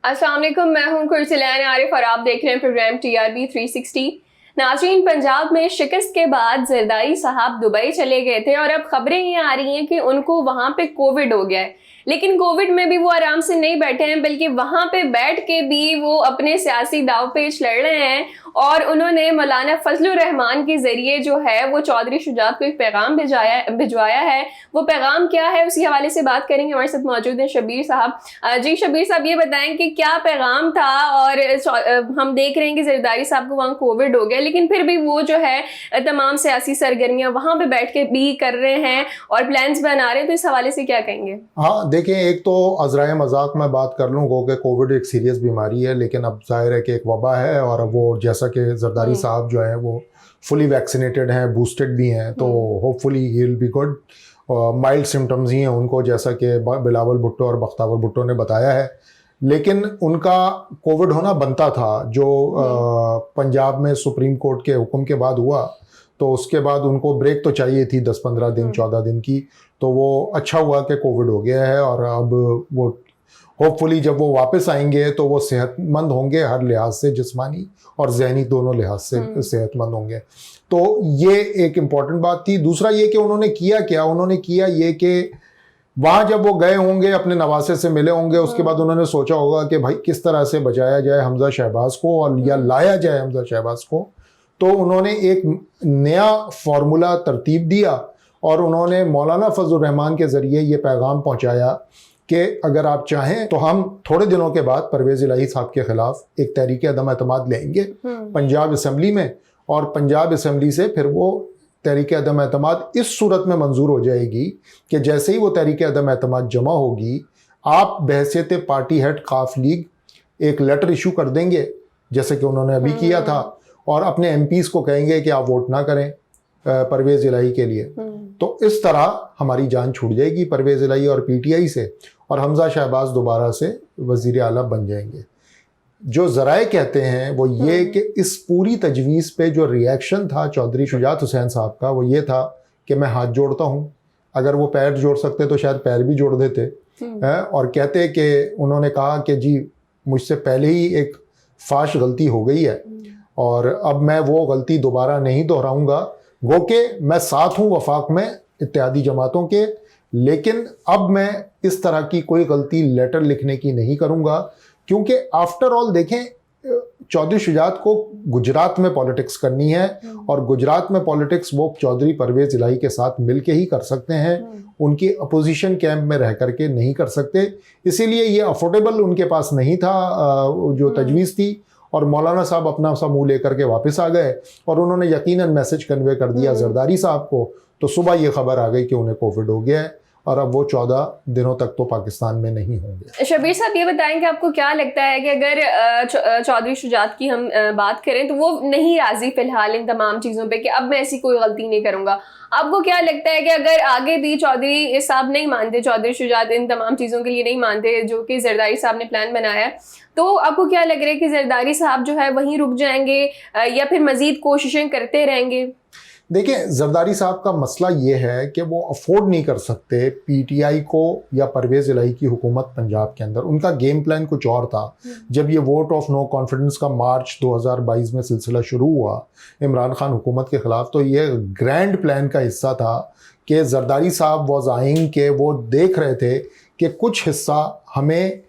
अस्सलाम वालेकुम, मैं हूं कुर्सिलैन आरिफ और आप देख रहे हैं प्रोग्राम TRB 360। नाज़रीन, पंजाब में शिकस्त के बाद जरदारी साहब दुबई चले गए थे और अब खबरें ये आ रही हैं कि उनको वहां पे कोविड हो गया है। लेकिन कोविड में भी वो आराम से नहीं बैठे हैं, बल्कि वहां पे बैठ के भी वो अपने सियासी दाव पेच लड़ रहे हैं। और उन्होंने मौलाना फजलुर रहमान के जरिए जो है वो चौधरी शुजात को एक पैगाम भिजवाया है। वो पैगाम क्या है, उसी हवाले से बात करेंगे। हमारे साथ मौजूद हैं शबीर साहब। जी शबीर साहब, ये बताएं कि क्या पैगाम था। और हम देख रहे हैं कि जरदारी साहब को वहाँ कोविड हो गया, लेकिन फिर भी वो जो है तमाम सियासी सरगर्मियां वहां पे बैठ के भी कर रहे हैं और प्लान्स बना रहे हैं। तो इस हवाले से क्या कहेंगे? हाँ देखें, एक तो अज़राए मजाक में बात कर लूँ कि कोविड एक सीरियस बीमारी है, लेकिन अब जाहिर है कि एक वबा है। और अब वो जैसा कि जरदारी साहब जो हैं वो फुली वैक्सीनेटेड हैं, बूस्टेड भी हैं, तो hopefully he will be good. Mild symptoms ही हैं उनको, जैसा कि बिलावल भुट्टो और बख्तावर भुट्टो ने बताया है। लेकिन उनका कोविड होना बनता था। जो पंजाब में सुप्रीम कोर्ट के हुक्म के बाद हुआ, तो उसके बाद उनको ब्रेक तो चाहिए थी 10-15 दिन 14 दिन की। तो वो अच्छा हुआ कि कोविड हो गया है। और अब वो होपफुली जब वो वापस आएंगे तो वो सेहतमंद होंगे, हर लिहाज से, जिस्मानी और जहनी दोनों लिहाज से सेहतमंद होंगे। तो ये एक इम्पॉर्टेंट बात थी। दूसरा ये कि उन्होंने किया क्या, उन्होंने किया ये कि वहाँ जब वो गए होंगे, अपने नवासे से मिले होंगे, उसके बाद उन्होंने सोचा होगा कि भाई किस तरह से बचाया जाए हमजा शहबाज को, और या लाया जाए हमजा शहबाज को। तो उन्होंने एक नया फार्मूला तरतीब दिया और उन्होंने मौलाना फजलुर रहमान के ज़रिए ये पैगाम पहुँचाया कि अगर आप चाहें तो हम थोड़े दिनों के बाद परवेज़ इलाही साहब के ख़िलाफ़ एक तहरीक अदम एतमाद लेंगे पंजाब असम्बली में। और पंजाब असम्बली से फिर वो तहरीक अदम एतमाद इस सूरत में मंजूर हो जाएगी कि जैसे ही वो तहरीक अदम एतमाद जमा होगी, आप बहैसियत पार्टी हेड काफ लीग एक लेटर इशू कर देंगे, जैसे कि उन्होंने अभी किया था, और अपने MPs को कहेंगे कि आप वोट ना करें परवेज़ इलाही के लिए। तो इस तरह हमारी जान छूट जाएगी परवेज़ इलाही और PTI से, और हमजा शहबाज दोबारा से वज़ीर आला बन जाएंगे। जो ज़राए कहते हैं वो ये कि इस पूरी तजवीज़ पे जो रिएक्शन था चौधरी शुजात हुसैन साहब का, वो ये था कि मैं हाथ जोड़ता हूँ। अगर वो पैर जोड़ सकते तो शायद पैर भी जोड़ देते। और कहते कि उन्होंने कहा कि जी मुझसे पहले ही एक फाश गलती हो गई है और अब मैं वो गलती दोबारा नहीं दोहराऊँगा। गो के मैं साथ हूँ वफाक में इत्तेहादी जमातों के, लेकिन अब मैं इस तरह की कोई गलती लेटर लिखने की नहीं करूँगा। क्योंकि आफ्टर ऑल देखें, चौधरी शुजात को गुजरात में पॉलिटिक्स करनी है, और गुजरात में पॉलिटिक्स वो चौधरी परवेज़ इलाही के साथ मिल के ही कर सकते हैं। उनकी अपोजिशन कैंप में रह करके नहीं कर सकते। इसीलिए ये अफोर्डेबल उनके पास नहीं था जो तजवीज़ थी। और मौलाना साहब अपना सा मुँह लेकर के वापस आ गए और उन्होंने यकीनन मैसेज कन्वे कर दिया जरदारी साहब को। तो सुबह ये खबर आ गई कि उन्हें कोविड हो गया है और अब वो 14 दिनों तक तो पाकिस्तान में नहीं होंगे। शबीर साहब, ये बताएं कि आपको क्या लगता है कि अगर चौधरी शुजात की हम बात करें तो वो नहीं राजी फिलहाल इन तमाम चीज़ों पे कि अब मैं ऐसी कोई गलती नहीं करूँगा, आपको क्या लगता है कि अगर आगे भी चौधरी साहब नहीं मानते, चौधरी शुजात इन तमाम चीज़ों के लिए नहीं मानते जो कि जरदारी साहब ने प्लान बनाया, तो आपको क्या लग रहा है कि जरदारी साहब जो है वहीं रुक जाएंगे या फिर मज़ीद कोशिशें करते रहेंगे? देखिए, जरदारी साहब का मसला ये है कि वो अफोर्ड नहीं कर सकते PTI को या परवेज़ इलाही की हुकूमत पंजाब के अंदर। उनका गेम प्लान कुछ और था। जब ये वोट ऑफ नो कॉन्फिडेंस का मार्च 2022 में सिलसिला शुरू हुआ इमरान खान हुकूमत के ख़िलाफ़, तो ये ग्रैंड प्लान का हिस्सा था कि जरदारी साहब वॉज आइंग के वो देख रहे थे कि कुछ हिस्सा हमें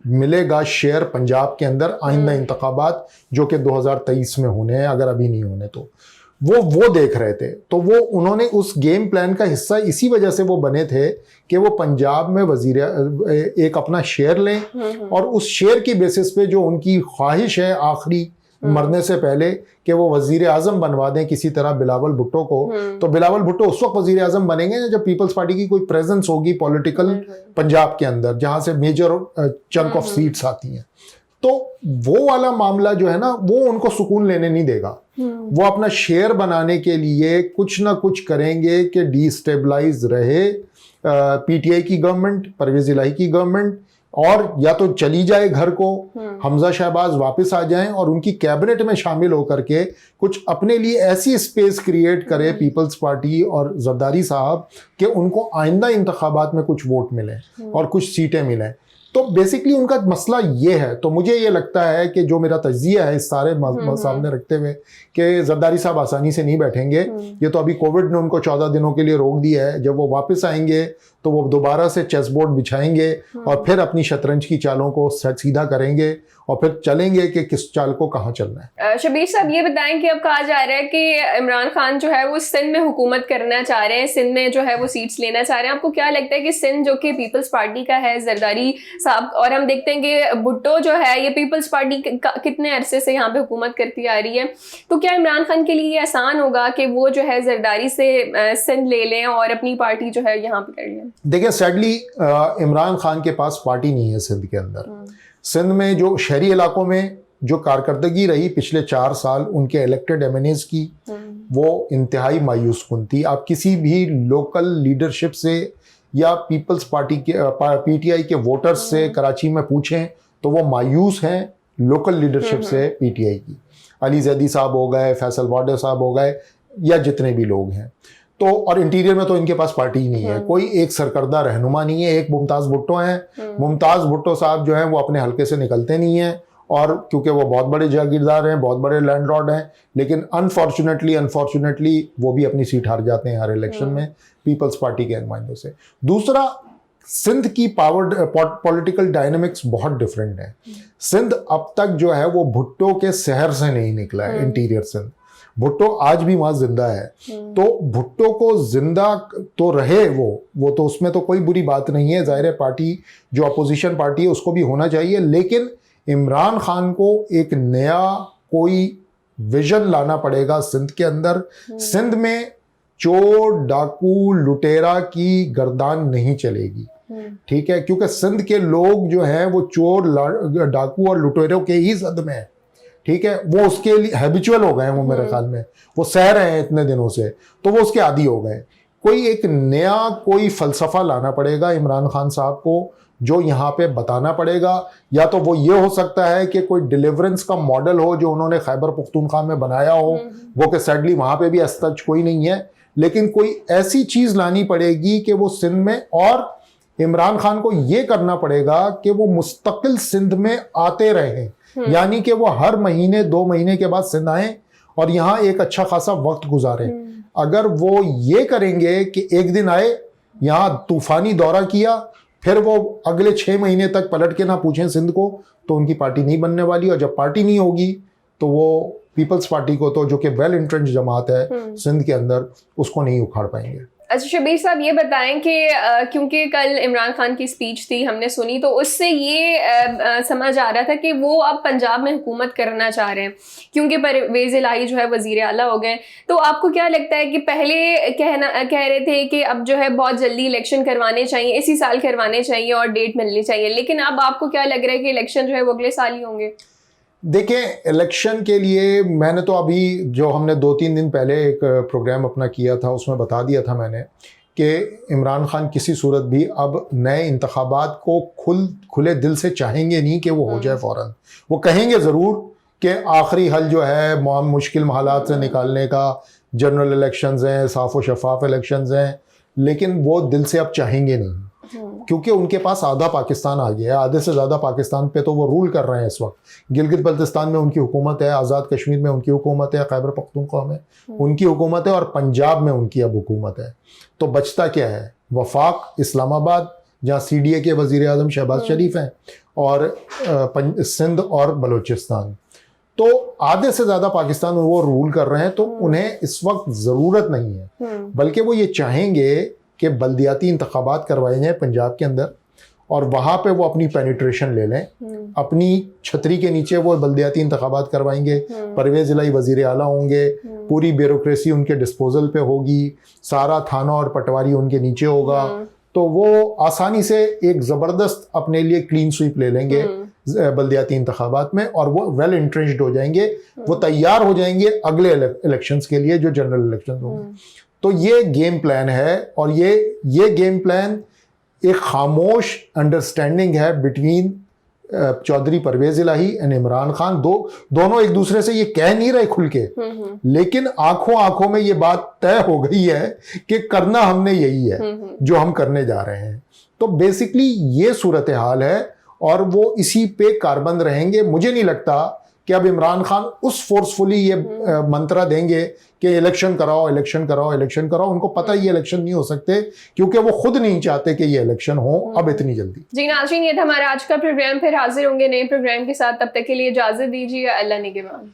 मिलेगा शेयर पंजाब के अंदर आइंदा इंतखाबात जो कि 2023 में होने हैं, अगर अभी नहीं होने तो वो देख रहे थे। तो वो उन्होंने उस गेम प्लान का हिस्सा इसी वजह से वो बने थे कि वो पंजाब में एक अपना शेयर लें और उस शेयर की बेसिस पे जो उनकी ख्वाहिश है आखिरी मरने से पहले कि वो वजीर आजम बनवा दें किसी तरह बिलावल भुट्टो को। तो बिलावल भुट्टो उस वक्त वजीर आजम बनेंगे जब पीपल्स पार्टी की कोई प्रेजेंस होगी पॉलिटिकल पंजाब के अंदर, जहाँ से मेजर चंक ऑफ सीट्स आती हैं। तो वो वाला मामला जो है ना, वो उनको सुकून लेने नहीं देगा। वो अपना शेयर बनाने के लिए कुछ ना कुछ करेंगे कि डिस्टेबलाइज रहे PTI की गवर्नमेंट, परवेज़ इलाही की गवर्नमेंट, और या तो चली जाए घर को, हमजा शहबाज वापस आ जाएं और उनकी कैबिनेट में शामिल होकर के कुछ अपने लिए ऐसी स्पेस क्रिएट करे पीपल्स पार्टी और जरदारी साहब कि उनको आइंदा इंतखाबात में कुछ वोट मिले और कुछ सीटें मिलें। तो बेसिकली उनका मसला ये है। तो मुझे ये लगता है कि जो मेरा तज्जिया है इस सारे सामने रखते हुए कि जरदारी साहब आसानी से नहीं बैठेंगे। ये तो अभी कोविड ने उनको 14 दिनों के लिए रोक दिया है, जब वो वापस आएंगे तो वो दोबारा से चेस बोर्ड बिछाएंगे और फिर अपनी शतरंज की चालों को सीधा करेंगे और फिर चलेंगे कि किस चाल को कहाँ चलना है। शबीर साहब ये बताएं कि अब कहा जा रहा है कि इमरान खान जो है वो सिंध में हुकूमत करना चाह रहे हैं, सिंध में जो है वो सीट्स लेना चाह रहे हैं। आपको क्या लगता है कि सिंध जो कि पीपल्स पार्टी का है, जरदारी साहब, और हम देखते हैं कि भुट्टो जो है ये पीपल्स पार्टी कितने अरसे से यहाँ पे हुकूमत करती आ रही है, तो क्या इमरान खान के लिए ये आसान होगा कि वो जो है जरदारी से सिंध ले लें और अपनी पार्टी जो है यहाँ पे कर लें? देखिए सैडली इमरान खान के पास पार्टी नहीं है सिंध के अंदर। सिंध में जो शहरी इलाकों में जो कारकर्दगी रही पिछले 4 साल उनके इलेक्टेड एमएनएस की, वो इंतहाई मायूस कुन थी। आप किसी भी लोकल लीडरशिप से या पीपल्स पार्टी के पीटीआई के वोटर्स से कराची में पूछें तो वो मायूस हैं लोकल लीडरशिप से पीटीआई की। अली जैदी साहब हो गए, फैसल वाडे साहब हो गए, या जितने भी लोग हैं। तो और इंटीरियर में तो इनके पास पार्टी ही नहीं है, कोई एक सरकर्दा रहनुमा नहीं है। एक मुमताज़ भुट्टो हैं, मुमताज़ भुट्टो साहब जो हैं वो अपने हल्के से निकलते नहीं हैं, और क्योंकि वो बहुत बड़े जागीरदार हैं, बहुत बड़े लैंडलॉर्ड हैं, लेकिन अनफॉर्चुनेटली वो भी अपनी सीट हार जाते हैं हर इलेक्शन में पीपल्स पार्टी के नुमाइंदों से। दूसरा, सिंध की पावर पॉलिटिकल डायनामिक्स बहुत डिफरेंट है। सिंध अब तक जो है वो भुट्टो के शहर से नहीं निकला है, इंटीरियर सिंध। भुट्टो आज भी वहां जिंदा है, तो भुट्टो को जिंदा तो रहे वो तो उसमें तो कोई बुरी बात नहीं है। जाहिर है पार्टी जो अपोजिशन पार्टी है उसको भी होना चाहिए, लेकिन इमरान खान को एक नया कोई विजन लाना पड़ेगा सिंध के अंदर। सिंध में चोर डाकू लुटेरा की गर्दान नहीं चलेगी, ठीक है, क्योंकि सिंध के लोग जो हैं वो चोर डाकू और लुटेरों के ही जद में है, ठीक है। वो उसके लिए हैबिचुअल हो गए हैं, वो मेरे ख्याल में वो सह रहे हैं इतने दिनों से, तो वो उसके आदी हो गए। कोई एक नया कोई फलसफा लाना पड़ेगा इमरान खान साहब को, जो यहाँ पे बताना पड़ेगा। या तो वो ये हो सकता है कि कोई डिलीवरेंस का मॉडल हो जो उन्होंने खैबर पख्तूनख्वा में बनाया हो, वो कि सैडली वहाँ पे भी अस्तज कोई नहीं है, लेकिन कोई ऐसी चीज़ लानी पड़ेगी कि वो सिंध में, और इमरान खान को ये करना पड़ेगा कि वो मुस्तकिल सिंध में आते रहें, यानी कि वो हर महीने 2 महीने के बाद सिंध आएँ और यहाँ एक अच्छा खासा वक्त गुजारें। अगर वो ये करेंगे कि एक दिन आए, यहाँ तूफानी दौरा किया, फिर वो अगले 6 महीने तक पलट के ना पूछें सिंध को, तो उनकी पार्टी नहीं बनने वाली। और जब पार्टी नहीं होगी तो वो पीपल्स पार्टी को, तो जो कि वेल इंट्रेंच जमात है सिंध के अंदर, उसको नहीं उखाड़ पाएंगे। अच्छा शबीर साहब ये बताएं कि क्योंकि कल इमरान खान की स्पीच थी, हमने सुनी, तो उससे ये समझ आ रहा था कि वो अब पंजाब में हुकूमत करना चाह रहे हैं, क्योंकि परवेज़ इलाही जो है वज़ीर आला हो गए। तो आपको क्या लगता है कि पहले कह रहे थे कि अब जो है बहुत जल्दी इलेक्शन करवाने चाहिए, इसी साल करवाने चाहिए और डेट मिलनी चाहिए, लेकिन अब आपको क्या लग रहा है कि इलेक्शन जो है वो अगले साल ही होंगे? देखें, इलेक्शन के लिए मैंने तो अभी जो हमने 2-3 दिन पहले एक प्रोग्राम अपना किया था उसमें बता दिया था मैंने कि इमरान खान किसी सूरत भी अब नए इंतखाबात को खुले दिल से चाहेंगे नहीं कि वो हो जाए फ़ौरन। वो कहेंगे ज़रूर कि आखिरी हल जो है मुश्किल हालात से निकालने का जनरल इलेक्शंस हैं, साफ़ व शफाफ इलेक्शंस हैं, लेकिन वो दिल से अब चाहेंगे नहीं, क्योंकि उनके पास आधा पाकिस्तान आ गया है, आधे से ज़्यादा पाकिस्तान पे तो वो रूल कर रहे हैं इस वक्त। गिलगित बल्तिस्तान में उनकी हुकूमत है, आज़ाद कश्मीर में उनकी हुकूमत है, खैबर पख्तूनख्वा में उनकी हुकूमत है, और पंजाब में उनकी अब हुकूमत है। तो बचता क्या है? वफाक, इस्लामाबाद, जहाँ CDA के वज़ीर आज़म शहबाज शरीफ हैं, और सिंध और बलूचिस्तान। तो आधे से ज़्यादा पाकिस्तान वो रूल कर रहे हैं, तो उन्हें इस वक्त ज़रूरत नहीं है, बल्कि वो ये चाहेंगे कि बल्दियाती इंतखाबात करवाए जाएँ पंजाब के अंदर, और वहाँ पे वो अपनी पेनिट्रेशन ले लें, अपनी छतरी के नीचे वो बल्दियाती इंतखाबात करवाएंगे, परवेज़ इलाही वज़ीर आला होंगे, पूरी ब्यूरोक्रेसी उनके डिस्पोजल पे होगी, सारा थाना और पटवारी उनके नीचे होगा, तो वो आसानी से एक ज़बरदस्त अपने लिए क्लीन स्वीप ले लेंगे बल्दियाती इंतखाबात में, और वो वेल इंट्रेंच्ड हो जाएंगे, वो तैयार हो जाएंगे अगले इलेक्शंस के लिए जो जनरल इलेक्शन होंगे। तो ये गेम प्लान है, और ये गेम प्लान एक खामोश अंडरस्टैंडिंग है बिटवीन चौधरी परवेज़ इलाही एंड इमरान खान। दोनों एक दूसरे से ये कह नहीं रहे खुल के, लेकिन आंखों में ये बात तय हो गई है कि करना हमने यही है जो हम करने जा रहे हैं। तो बेसिकली ये सूरत हाल है, और वो इसी पे कारबंद रहेंगे। मुझे नहीं लगता कि अब इमरान खान उस फोर्सफुली ये मंत्रा देंगे कि इलेक्शन कराओ, इलेक्शन कराओ, इलेक्शन कराओ। उनको पता ही इलेक्शन नहीं हो सकते, क्योंकि वो खुद नहीं चाहते कि ये इलेक्शन हो अब इतनी जल्दी। जी नाज़रीन, ये था हमारा आज का प्रोग्राम। फिर हाजिर होंगे नए प्रोग्राम के साथ। तब तक के लिए इजाजत दीजिए। अल्लाह निगहबान।